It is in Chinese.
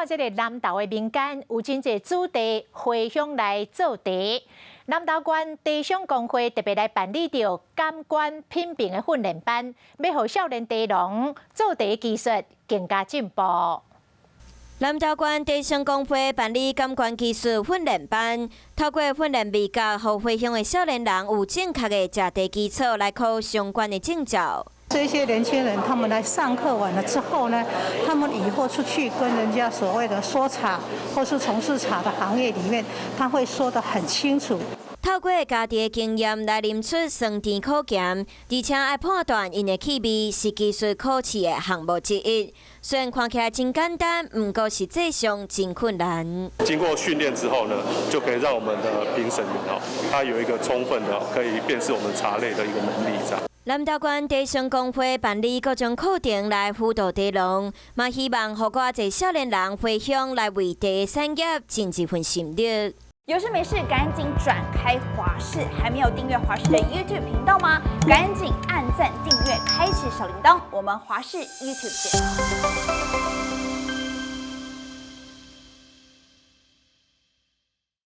看这个南投的民间有真侪子弟回乡来做茶。南投县茶商工会特别来办理着感官品评的训练班，要让少年茶农做茶技术更加进步。南投县茶商工会办理感官技术训练班，透过训练味觉，让回乡的少年人有正确的食茶基础来考相关的证照。这些年轻人，他们来上课完了之后呢，他们以后出去跟人家所谓的说茶，或是从事茶的行业里面，他会说得很清楚。透过家己的经验来啉出酸甜苦咸，而且爱判断因的气味是技术考试的项目之一。虽然看起来真简单，不过实际上真困难。经过训练之后呢，就可以让我们的评审员他有一个充分的可以辨识我们茶类的一个能力在。南投县茶商工会办理各种课程来辅导茶农，嘛希望让更多少年人回乡来为茶产业尽一份心力。有事没事赶紧转开华视，还没有订阅华视的 YouTube 频道吗？赶紧按赞、订阅、开启小铃铛，我们华视 YouTube 见。